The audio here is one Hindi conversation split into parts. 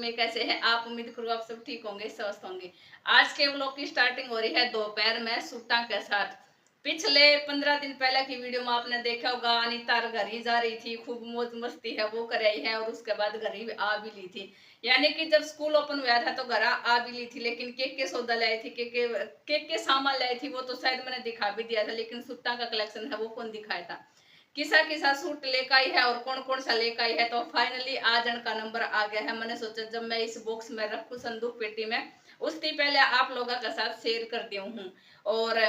में कैसे हैं आप? उम्मीद करूँ आप सब ठीक होंगे, स्वस्थ होंगे। आज के व्लॉग की स्टार्टिंग हो रही है दोपहर में सूटा के साथ। पिछले 15 दिन पहले की वीडियो में आपने देखा होगा, अनीता घर ही जा रही थी, खूब मौज मस्ती है वो कर रही है और उसके बाद घर ही आ भी ली थी। यानी कि जब स्कूल ओपन हुआ था तो घर आ भी ली थी, लेकिन केक के सौदा लाई थी, केक के सामान लाई थी, वो तो शायद मैंने दिखा भी दिया था, लेकिन सूटा का कलेक्शन है वो कौन दिखाया था। किसा किसा सूट लेकर आई है और कौन कौन सा लेकर आई है। तो फाइनली आज का नंबर आ गया है। मैंने सोचा जब मैं इस बॉक्स में रखूं संदूक पेटी में, उससे पहले आप लोगों के साथ शेयर कर दी हूँ। और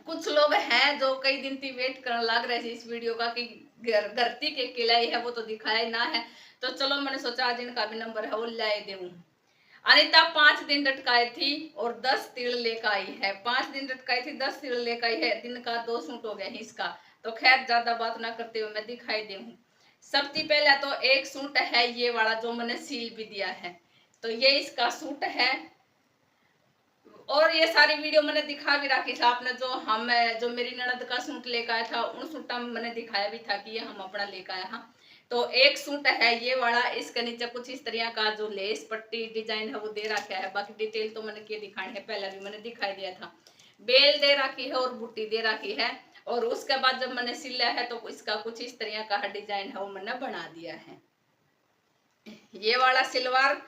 कुछ लोग हैं जो कई दिन थी वेट करने लग रहे थे इस वीडियो का कि घरती के किलाई है वो तो दिखाया ना है। तो चलो मैंने सोचा आज इनका भी नंबर है वो लाई दूं। अनिता 5 दिन लटकाई थी और 10 तिल लेकर आई है। 5 दिन लटकाई थी, 10 तिल लेकर आई है। दिन का 2 सूट हो गया है इसका। तो खैर ज्यादा बात ना करते हुए मैं दिखाई दे हूँ। सबसे पहले तो एक सूट है ये वाला जो मैंने सील भी दिया है। तो ये इसका सूट है और ये सारी वीडियो मैंने दिखा भी रखी था। आपने जो मेरी ननद का सूट लेकर आया था उन सूटा में मैंने दिखाया भी था कि ये हम अपना लेकर आया। हाँ, तो एक सूट है ये वाला। इसके नीचे कुछ इस तरह का जो लेस पट्टी डिजाइन है वो दे रखा है। बाकी डिटेल तो मैंने क्या दिखानी है, पहले भी मैंने दिखाई दिया था। बेल दे रखी है और बुट्टी दे रखी है। और उसके बाद जब मैंने सिला है तो इसका कुछ इस तरह का डिजाइन है वो मैंने बना दिया है। ये वाला सिलवार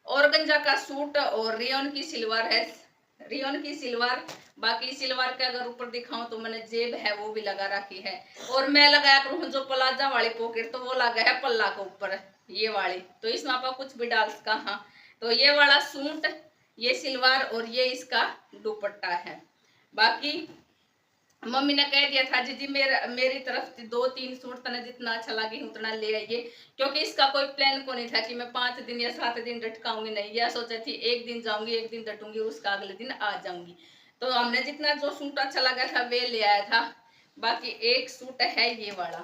ऑर्गेन्जा का सूट और रियोन की सिलवार है, रियोन की सिलवार। बाकी सिलवार के अगर ऊपर दिखाऊं तो मैंने जेब है वो भी लगा रखी है। और मैं लगाया करूँ जो प्लाजा वाली पॉकेट, तो वो लगा है पल्ला के ऊपर ये वाली, तो इसमें आप कुछ भी डाल सका। हाँ, तो ये वाला सूट, ये सिलवार और ये इसका दुपट्टा है। बाकी मम्मी ने कह दिया था जी मेरी तरफ से 2-3 सूट तने जितना अच्छा लगे उतना ले आइए, क्योंकि इसका कोई प्लान को नहीं था कि मैं 5 दिन या 7 दिन डटकाऊंगी। नहीं, यह सोचा थी एक दिन जाऊंगी, एक दिन डटूंगी, उसका अगले दिन आ जाऊंगी। तो हमने जितना जो सूट अच्छा लगा था वे ले आया था। बाकी एक सूट है ये वाला,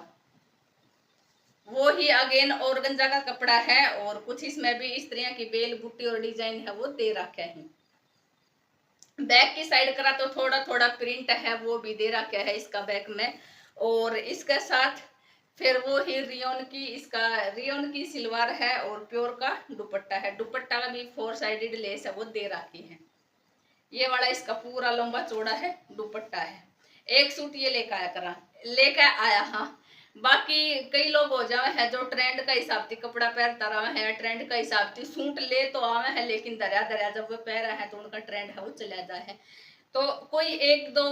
वो ही अगेन ऑर्गेन्जा का कपड़ा है और कुछ इसमें भी इस तरह की बेल बुट्टी और डिजाइन है वो दे रखे हैं। बैक की साइड करा तो थोड़ा थोड़ा प्रिंट है वो भी दे रखा है इसका बैक में। और इसके साथ फिर वो ही रियोन की सिलवार है और प्योर का दुपट्टा है। दुपट्टा का भी 4 साइडेड लेस है वो दे रखी है। ये वाला इसका पूरा लंबा चौड़ा है दुपट्टा है। एक सूट ये लेकर आया। हाँ, बाकी कई लोग हो जावे है जो ट्रेंड का हिसाब से कपड़ा पहनता रहा है, ट्रेंड का हिसाब से सूट ले तो आवे है, लेकिन दरिया दरिया जब वो पहरा है तो उनका ट्रेंड है वो चला जाए है। तो कोई एक दो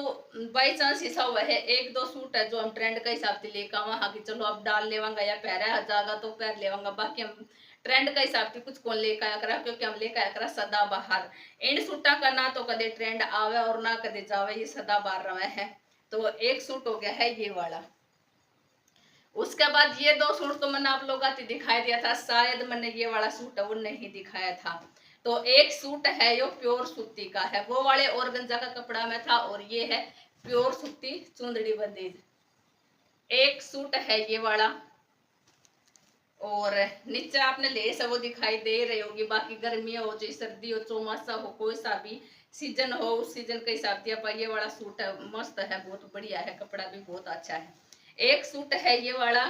बाई चांस ऐसा हुआ है, एक दो सूट है जो हम ट्रेंड का हिसाब से लेकर आवा। हाँ कि चलो अब डाल लेवांगा या पहरा जाएगा तो पहन लेवांगा। बाकी हम ट्रेंड का हिसाब से कुछ कौन लेकर आया करा, क्योंकि हम लेकर आया करा सदा बाहर। इन सूटा का ना तो कदे ट्रेंड आवे और ना कदे जावे, ये सदा बाहर रहा है। तो एक सूट हो गया है ये वाला। उसके बाद ये 2 सूट तो मैंने आप लोगों को दिखाई दिया था, शायद मैंने ये वाला सूट है वो नहीं दिखाया था। तो एक सूट है यो प्योर सूती का है, वो वाले ऑर्गेन्जा का कपड़ा में था और ये है प्योर सूती चुंदड़ी बंदेज। एक सूट है ये वाला और नीचे आपने लेस है वो दिखाई दे रही होगी। बाकी गर्मी हो चाहे सर्दी हो चौमासा हो कोई सा भी सीजन हो उस सीजन के हिसाब से आप ये वाला सूट है मस्त है, बहुत बढ़िया है, कपड़ा भी बहुत अच्छा है। एक सूट है ये वाला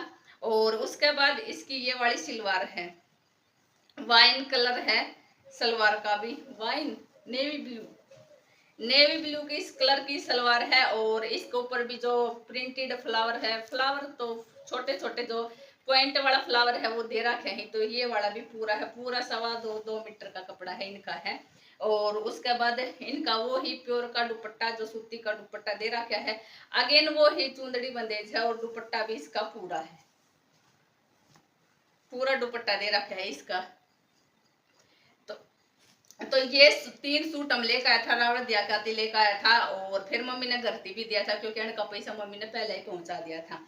और उसके बाद इसकी ये वाली सलवार है, वाइन कलर है सलवार का भी, वाइन नेवी ब्लू की इस कलर की सलवार है। और इसके ऊपर भी जो प्रिंटेड फ्लावर है, फ्लावर तो छोटे छोटे जो पॉइंट वाला फ्लावर है वो दे रखे हैं। तो ये वाला भी पूरा है, पूरा 2.25 मीटर का कपड़ा है इनका है। और उसके बाद इनका वो ही प्योर का दुपट्टा जो सूती का दुपट्टा दे रखा है। अगेन वो ही चुंदड़ी बंदेज है और दुपट्टा भी इसका पूरा है, पूरा दुपट्टा दे रखा है इसका। तो ये 3 सूट हम लेकर आया था, रावण दिया करती लेकर आया था और फिर मम्मी ने घरती भी दिया था, क्योंकि इनका पैसा मम्मी ने पहले ही पहुंचा दिया था।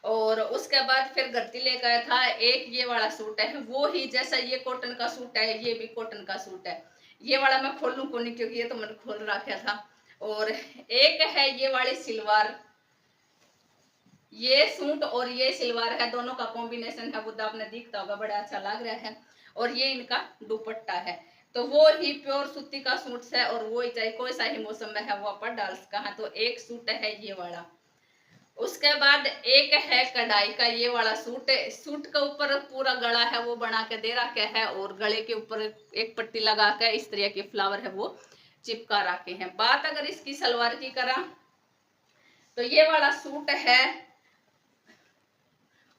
और उसके बाद फिर घरती लेकर आया था। एक ये वाला सूट है वो ही जैसा ये कॉटन का सूट है, ये भी कॉटन का सूट है। ये वाला मैं खोलूं को नहीं क्योंकि ये तो मैंने खोल रखा था। और एक है ये वाली सिलवार, ये सूट और ये सिलवार है, दोनों का कॉम्बिनेशन है वो तो आपने दिखता होगा, बड़ा अच्छा लग रहा है। और ये इनका दुपट्टा है। तो वो ही प्योर सूती का सूट है और वो ही चाहे कोई सा ही मौसम में है वो अपन डाल सका है। तो एक सूट है ये वाला उसके बाद एक है कढ़ाई का ये वाला सूट है। सूट के ऊपर पूरा गला है वो बना के दे रखा है और गले के ऊपर एक पट्टी लगा के इस तरह के फ्लावर है वो चिपका रखे हैं। बात अगर इसकी सलवार की करा तो ये वाला सूट है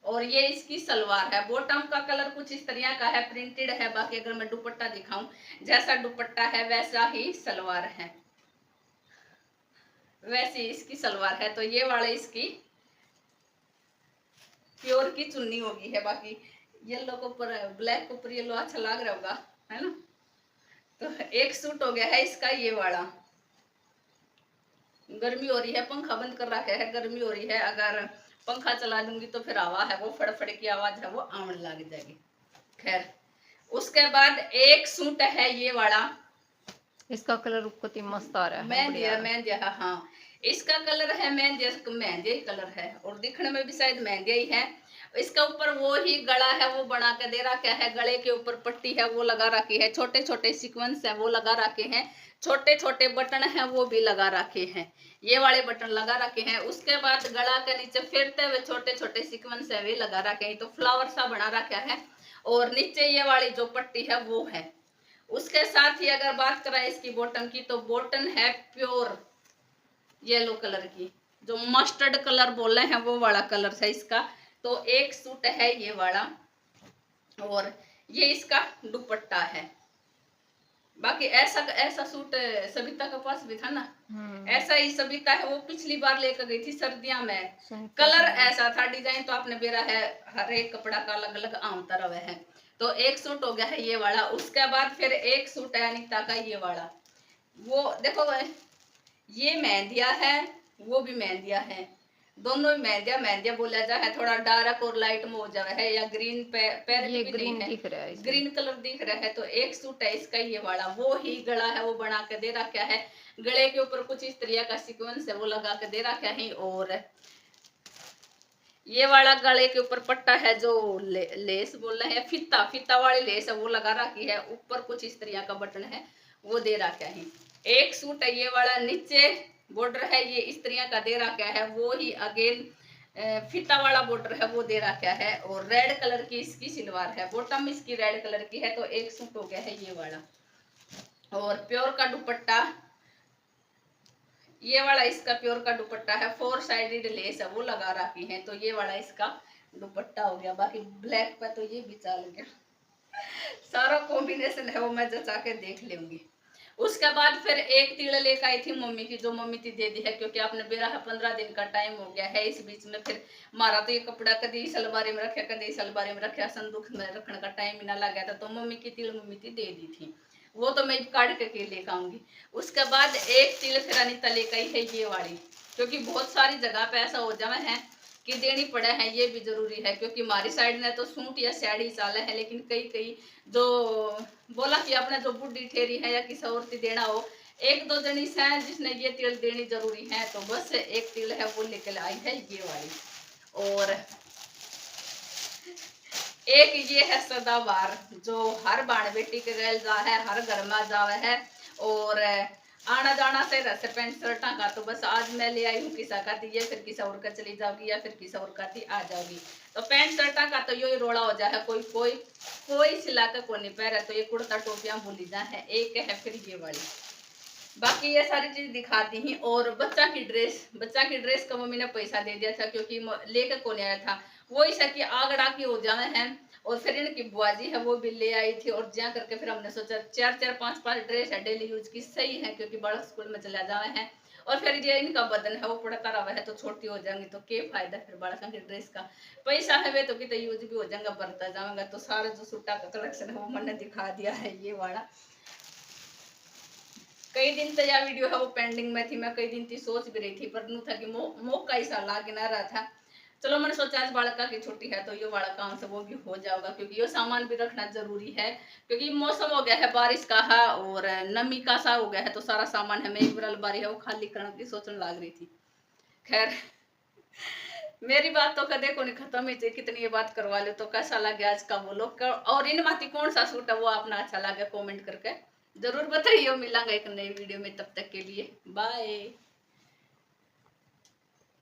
और ये इसकी सलवार है। बॉटम का कलर कुछ इस तरह का है, प्रिंटेड है। बाकी अगर मैं दुपट्टा दिखाऊं, जैसा दुपट्टा है वैसा ही सलवार है, वैसी इसकी सलवार है। तो ये वाले इसकी प्योर की चुन्नी होगी है। बाकी येलो के ऊपर ब्लैक के ऊपर येलो अच्छा लग रहा होगा, है ना। तो एक सूट हो गया है इसका ये वाला। गर्मी हो रही है, पंखा बंद कर रखा है, गर्मी हो रही है। अगर पंखा चला दूंगी तो फिर आवाज है वो फड़फड़ की आवाज है वो आने लग जाएगी। खैर, उसके बाद एक सूट है ये वाला। इसका कलर कितनी मस्त आ रहा है, मेहंदिया। हाँ, इसका कलर है मेहंदिया कलर है और दिखने में भी शायद मेहंदिया ही है। इसका ऊपर वो ही गला है वो बना के दे रखा है। गले के ऊपर पट्टी है वो लगा रखी है, छोटे छोटे सीक्वेंस है वो लगा रखे हैं, छोटे छोटे बटन है वो भी लगा रखे हैं, ये वाले बटन लगा रखे हैं। उसके बाद गला के नीचे फिरते हुए छोटे छोटे सीक्वेंस है वे लगा रखे हैं। तो फ्लावर सा बना रखा है और नीचे ये वाली जो पट्टी है वो है। उसके साथ ही अगर बात करें इसकी बॉटम की तो बॉटम है प्योर येलो कलर की, जो मस्टर्ड कलर बोल रहे हैं वो वाला कलर है इसका। तो एक सूट है ये वाला और ये इसका दुपट्टा है। बाकी ऐसा सूट सबिता के पास भी था ना, ऐसा ही सबिता है वो पिछली बार लेकर गई थी सर्दियों में। कलर ऐसा था, डिजाइन तो आपने बेरा है, हर एक कपड़ा का अलग अलग आमता रहा है। तो एक सूट हो गया है ये वाला। उसके बाद फिर एक सूट है अनीता का ये वाला। वो देखो ये मेहंदिया है वो भी मेहंदिया है, दोनों ही मेहंदिया बोला जाए। थोड़ा डार्क और लाइट में हो जाए है या ग्रीन पैरेट ग्रीन दिख रहा है, ग्रीन कलर दिख रहा है। तो एक सूट है इसका ये वाला, वो ही गला है वो बना के दे रखा है। गले के ऊपर कुछ इस तरह का सीक्वेंस है वो लगा के दे रखा है और ये वाला गले के ऊपर पट्टा है जो लेस बोल रहे हैं, फीता वाली लेस है वो लगा रखी है। ऊपर कुछ इस तरह का बटन है वो दे रखा है। एक सूट है ये वाला, नीचे बॉर्डर है ये इस तरह का दे रखा है, वो ही अगेन फीता वाला बॉर्डर है वो दे रखा है और रेड कलर की इसकी सिलवार है। बॉटम इसकी रेड कलर की है। तो एक सूट हो गया है ये वाला और प्योर का दुपट्टा ये वाला इसका प्योर का दुपट्टा है, 4 साइडेड लेस है वो लगा रखी है। तो ये वाला इसका दुपट्टा हो गया। बाकी ब्लैक पे तो ये भी चल गया, सारा कॉम्बिनेशन है वो मैं जचा के देख लूंगी। उसके बाद फिर एक तिल लेकर आई थी मम्मी की, जो मम्मी थी दे दी है क्योंकि आपने बेरा है 15 दिन का टाइम हो गया है। इस बीच में फिर मारा तो ये कपड़ा कभी सलवारी में रखा कभी सलवारी में रखा, संदूक में रखने का टाइम ही ना लगा था। तो मम्मी की तिल मम्मी थी दे दी थी, वो तो मैं काट के लेकर आऊंगी। उसके बाद एक तिल फिर अनिता लेकर आई है ये वाली, क्योंकि बहुत सारी जगह पे ऐसा हो जाए है कि देनी पड़े है, ये भी जरूरी है। क्योंकि हमारी साइड में तो सूट या साड़ी चाले है, लेकिन कई जो बोला कि अपने जो बुढ़ी ठेरी है या किसी और की देना हो, 1-2 जनी से जिसने ये तिल देनी जरूरी है। तो बस एक तिल है वो लेकर आई है ये वाली। और एक ये है सदाबहार, जो हर बाण बेटी के गैल जा है, हर घर में जावे है और आना जाना से रस पेंट शर्टा का। तो बस आज मैं ले आई हूँ किसा का थी, ये फिर किसा और का चली जाओगी या फिर किसा और का थी आ जाओगी। तो पेंट शर्टा का तो यो रोड़ा हो जाए, कोई सिला के को नहीं पैर है। तो ये कुर्ता टोपियां भूली जा है। एक है फिर ये वाली। बाकी ये सारी चीज दिखाती ही। और बच्चा की ड्रेस का मम्मी ने पैसा दे दिया था क्योंकि लेकर कौन आया था, वो ऐसा कि आगड़ा की हो जाए है। और फिर इनकी बुआजी है वो भी ले आई थी और ज्या करके फिर हमने सोचा 4-4 5-5 ड्रेस है डेली यूज की, सही है क्योंकि बड़ा स्कूल में चला जाए है। और फिर ये इनका बदन है वो पड़ता रहा है तो छोटी हो जाएंगी तो क्या फायदा फिर बालकों की ड्रेस का। पैसा है वे तो कितने यूज भी हो जाएगा, बढ़ता जाएगा। तो सारा जो सूटा का कलेक्शन है वो मैंने दिखा दिया है ये वाला। कई दिन से यह वीडियो है वो पेंडिंग में थी, मैं कई दिन थी सोच भी रही थी पर नू था कि मौका ऐसा लाग ना रहा था। चलो मैंने सोचा आज बालका की छुट्टी है तो ये वाला काम से वो भी हो जाएगा, क्योंकि ये सामान भी रखना जरूरी है। क्योंकि मौसम हो गया है बारिश का है और नमी का सा हो गया है, तो सारा सामान है एक बार अलमारी है वो खाली करने की सोचने लग रही थी। खैर मेरी बात तो कदे को नहीं खत्म ही, कितनी ये बात करवा लो। तो कैसा लगे आज का बोलो, और इन माती कौन सा सूट है वो अपना अच्छा लगे कमेंट करके जरूर बताइए। मिलांगा एक नई वीडियो में, तब तक के लिए बाय।